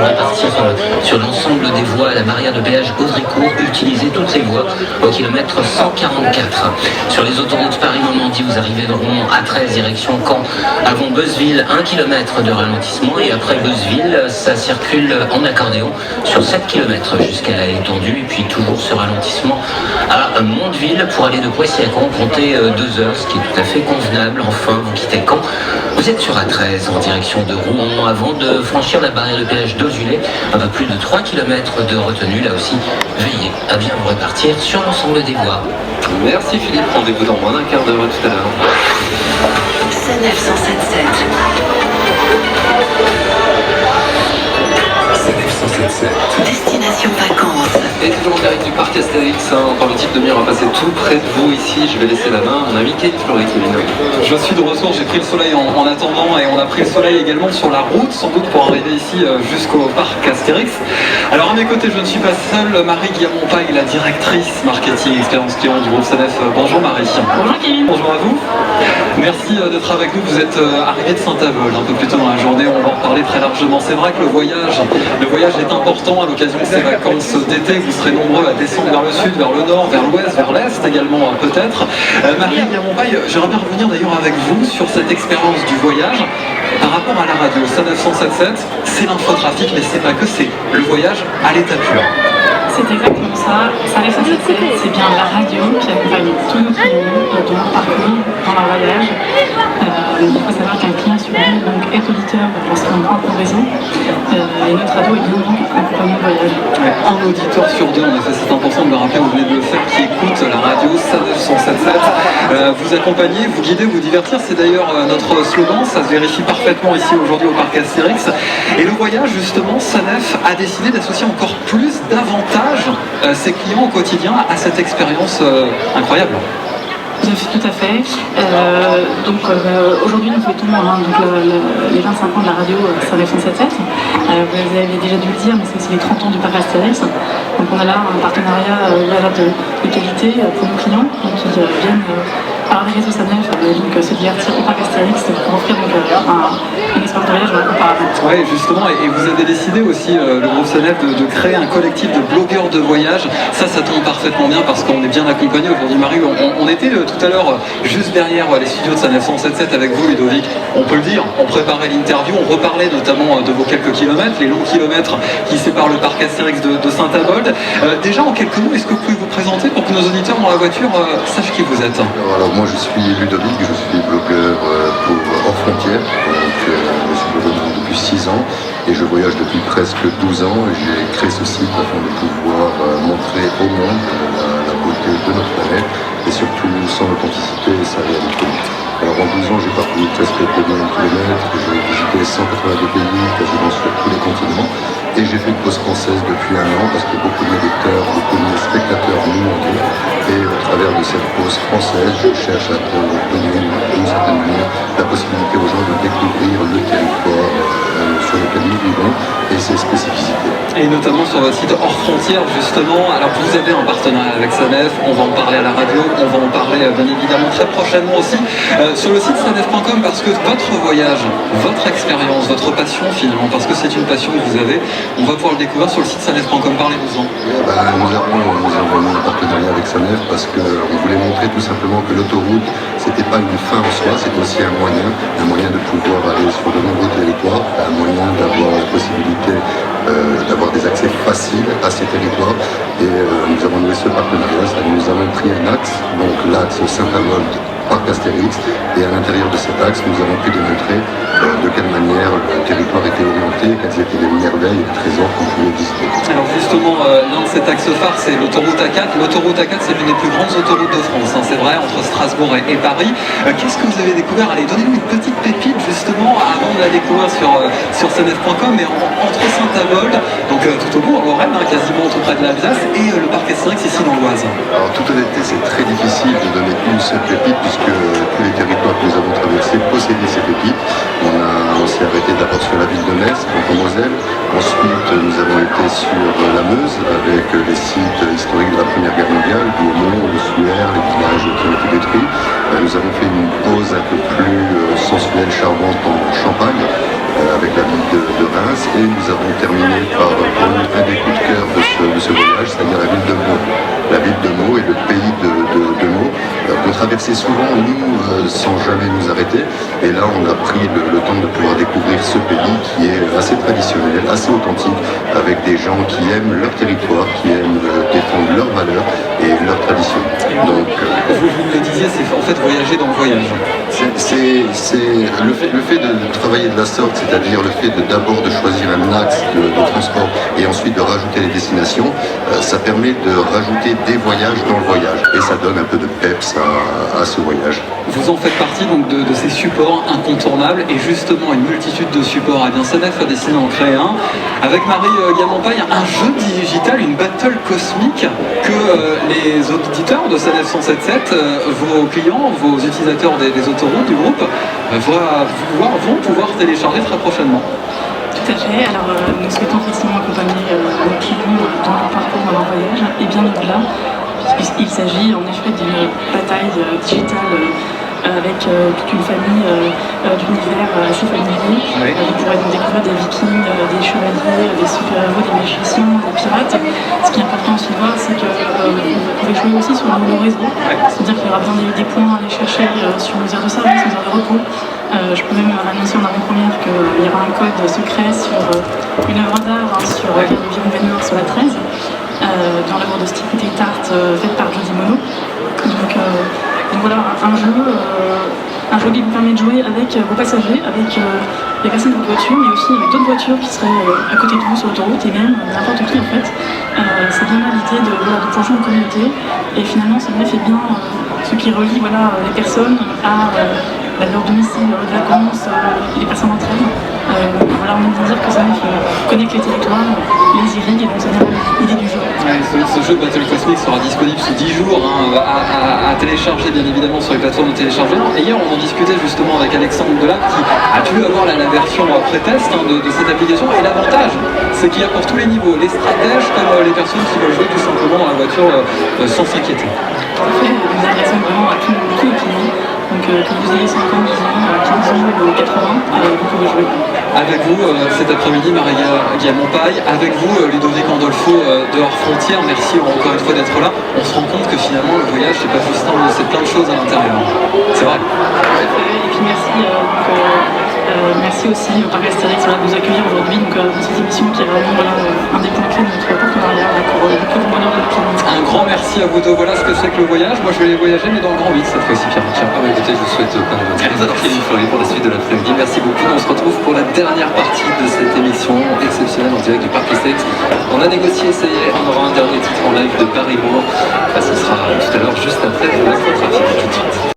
répartir sur l'ensemble des voies à la barrière de péage Audricourt, utiliser toutes les voies au kilomètre 144. Sur les autoroutes Paris-Normandie, vous arrivez de Rouen à 13 direction Caen, avant Beuzeville, 1 km de ralentissement, et après Beuzeville, ça circule en accordéon sur 7 km jusqu'à la étendue, et puis toujours ce ralentissement à Mondeville pour aller de Poissy à Caen, comptez 2 heures, ce qui est tout à fait convenable. Enfin, vous quittez Caen, vous êtes sur A13 en direction de Rouen avant de franchir la barrière de péage d'Auzulay, un peu plus de 3 km de retenue. Là aussi, veillez à bien vous répartir sur l'ensemble des voies. Merci Philippe, rendez-vous dans moins d'un quart d'heure tout à l'heure. Sanef 177. Destination vacances. Et toujours en direct du parc Astérix, encore le type de mire va passer tout près de vous ici. Je vais laisser la main à mon ami Kevin Fleury. Je suis de retour, j'ai pris le soleil en attendant, et on a pris le soleil également sur la route, sans doute pour arriver ici jusqu'au parc Astérix. Alors à mes côtés, je ne suis pas seul, Marie Guillamont-Paille, la directrice marketing expérience client du groupe Sanef. Bonjour Marie. Bonjour Kevin. Bonjour à vous. Merci d'être avec nous. Vous êtes arrivé de Saint-Avold un peu plus tôt dans la journée, on va en parler très largement. C'est vrai que le voyage est important à l'occasion de ces vacances d'été. Vous serez nombreux à descendre vers le sud, vers le nord, vers l'ouest, vers l'est également peut-être. Marie Guillamont-Paille, j'aimerais bien revenir d'ailleurs avec vous sur cette expérience du voyage par rapport à la radio. Sanef 177, c'est l'infotrafic, mais c'est pas que, c'est le voyage à l'état pur. C'est exactement ça. Sanef 177, c'est bien la radio qui accompagne tous nos clients dans leur parcours, dans leur voyage. Il faut savoir qu'un client sur nous donc, est auditeur lorsqu'on prend un réseau, et notre radio est bien donc accompagnée de voyage. Un auditeur sur deux, en effet, c'est important de le rappeler, vous venez de le faire, qui écoute la radio Sanef 177. Vous accompagner, vous guider, vous divertir, c'est d'ailleurs notre slogan, ça se vérifie parfaitement ici aujourd'hui au parc Astérix. Et le voyage, justement, Sanef a décidé d'associer encore plus d'avantages ses clients au quotidien à cette expérience incroyable. Tout à fait. Aujourd'hui, nous fêtons les 25 ans de la radio Sanef 177. Vous avez déjà dû le dire, mais c'est aussi les 30 ans du parc Astérix. Donc on a là un partenariat de qualité pour nos clients qui viennent par les réseaux Sanef se divertir au parc Astérix pour offrir une expérience de voyage incomparable. Oui, justement, et vous avez décidé aussi, le groupe Sanef, de créer un collectif de blogueurs de voyage. Ça tombe parfaitement bien parce qu'on est bien accompagné aujourd'hui. Marie, on était tout à l'heure juste derrière les studios de Sanef 177 avec vous, Ludovic. On peut le dire, on préparait l'interview, on reparlait notamment de vos quelques kilomètres, les longs kilomètres qui séparent le parc Astérix de Saint-Avold. Déjà, en quelques mots, est-ce que vous pouvez vous présenter pour que nos auditeurs dans la voiture sachent qui vous êtes? Alors moi je suis Ludovic, je suis blogueur pour Hors Frontières, donc je suis blogueur depuis 6 ans et je voyage depuis presque 12 ans. J'ai créé ce site afin de pouvoir montrer au monde la beauté de notre planète et surtout son authenticité et sa réalité. Alors en 12 ans j'ai parcouru presque 2 millions de kilomètres, j'ai visité 182 pays, quasiment sur tous les continents. Et j'ai fait une pause française depuis 1 an parce que beaucoup de lecteurs, beaucoup de spectateurs m'ont demandé. Et au travers de cette pause française, je cherche à donner d'une certaine manière la possibilité aux gens de découvrir le territoire sur lequel nous vivons et ses spécificités. Et notamment sur votre site Hors Frontières, justement. Alors vous avez un partenariat avec Sanef, on va en parler à la radio, on va en parler bien évidemment très prochainement aussi sur le site sanef.com, parce que votre voyage, votre expérience, votre passion finalement, parce que c'est une passion que vous avez, on va pouvoir le découvrir sur le site sanef.com. Parlez-nous-en. Nous avons un partenariat avec Sanef parce qu'on voulait montrer tout simplement que l'autoroute, c'était pas une fin en soi, c'est aussi un moyen de pouvoir aller sur de nombreux territoires, un moyen d'avoir la possibilité d'avoir des accès faciles à ces territoires. Et nous avons noué ce partenariat, nous avons pris un axe, donc l'axe Saint-Avold, parc Astérix, et à l'intérieur de cet axe, nous avons pu démontrer de quelle manière le territoire était orienté, quelles étaient les merveilles et les trésors qu'on pouvait visiter. Alors justement, l'un de cet axe phare, c'est l'autoroute A4. L'autoroute A4, c'est l'une des plus grandes autoroutes de France, c'est vrai, entre Strasbourg et Paris. Qu'est-ce que vous avez découvert? Allez, donnez-nous une petite pépite justement avant de la découvrir sur sanef.com, mais entre Saint-Avold, donc tout au bout en Lorraine, quasiment tout près de l'Alsace, et le parc Astérix ici dans l'Oise. Alors toute honnêteté, c'est très difficile de donner une seule pépite puisque tous les territoires que nous avons traversés possédaient ces pépites. On s'est arrêté d'abord sur la ville de Metz, donc en Moselle. Ensuite, nous avons été sur la Meuse avec les sites historiques de la Première Guerre mondiale, Douaumont, le Suaire, les villages qui ont été détruits. Nous avons fait une pause un peu plus sensuelle, charmante en Champagne. avec la ville de Reims, et nous avons terminé par un des coups de cœur de ce voyage, c'est-à-dire la ville de Meaux. La ville de Meaux et le pays de Meaux, qu'on traversait souvent, nous, sans jamais nous arrêter. Et là, on a pris le temps de pouvoir découvrir ce pays qui est assez traditionnel, assez authentique, avec des gens qui aiment leur territoire, qui aiment défendre leurs valeurs et leurs traditions. Donc, vous le disiez, c'est en fait voyager dans le voyage. c'est le fait de travailler de la sorte, c'est-à-dire le fait d'abord de choisir un axe de transport et ensuite de rajouter les destinations, ça permet de rajouter des voyages dans le voyage et ça donne un peu de peps à ce voyage. Vous en faites partie donc de ces supports incontournables et justement une multitude de supports. Eh bien, SANEF a décidé d'en créer un avec Marie Gamompaille, un jeu digital, une battle cosmique que les auditeurs de SANEF 107.7, vos clients, vos utilisateurs des autoroutes du groupe vont pouvoir télécharger très prochainement. Tout à fait. Alors, nous souhaitons effectivement accompagner nos clients dans leur parcours, dans leur voyage, et bien au-delà, puisqu'il s'agit en effet d'une bataille digitale avec toute une famille d'univers assez familiers. Oui. Vous pourrez donc découvrir des vikings, des chevaliers, des super-héros, des magiciens, des pirates. Ce qui est important aussi de voir, c'est que vous pouvez jouer aussi sur nos réseaux. C'est-à-dire qu'il y aura bien des points à aller chercher sur nos aires de service, nos aires de repos. Je peux même annoncer en avant-première qu'il y aura un code secret sur une œuvre d'art, sur Viviane Vénard sur la 13, dans l'œuvre de Steve Tart faite par Jody Mono. Donc voilà, un jeu qui vous permet de jouer avec vos passagers, avec les personnes de votre voiture, mais aussi avec d'autres voitures qui seraient à côté de vous sur l'autoroute, et même n'importe qui en fait. C'est bien l'idée de pouvoir jouer en communauté, et finalement ça fait bien ce qui relie les personnes à leur domicile, leurs vacances, les personnes entre elles. On aime dire que ça connecte les territoires, les irrigues, et donc c'est bien l'idée du jeu. Ouais, ce jeu Battle Cosmic sera disponible sous 10 jours à télécharger bien évidemment sur les plateformes de téléchargement. Et hier on en discutait justement avec Alexandre Delac qui a pu avoir la version pré-test de cette application. Et l'avantage, c'est qu'il y a pour tous les niveaux, les stratèges comme les personnes qui veulent jouer tout simplement dans la voiture sans s'inquiéter. En fait, nous adressons vraiment à tous les clients. Donc que vous ayez 50, 10 ans, 15 ans ou 80, vous pouvez jouer. Avec vous cet après-midi, Marie Gamompaille, avec vous Ludovic Andolfo de Hors Frontières, merci encore une fois d'être là. On se rend compte que finalement le voyage c'est pas juste c'est plein de choses à l'intérieur. C'est vrai. Et puis merci aussi au Parc Astérix de nous accueillir aujourd'hui dans cette émission qui est vraiment un des points clés de notre partenariat pour le plus bonheur de nos clients. Un grand merci à vous deux. Voilà ce que c'est que le voyage. Moi je vais les voyager mais dans le grand vide cette fois-ci, Pierre. Écoutez, je vous souhaite plein de bonnes choses. Kevin Fleury pour la suite de l'après-midi. Merci beaucoup. On se retrouve pour la dernière partie de cette émission exceptionnelle en direct du Parc Astérix. On a négocié, ça y est, on aura un dernier titre en live de Paris-Bourg. Ce sera tout à l'heure, juste après l'infotrafic. Tout de suite.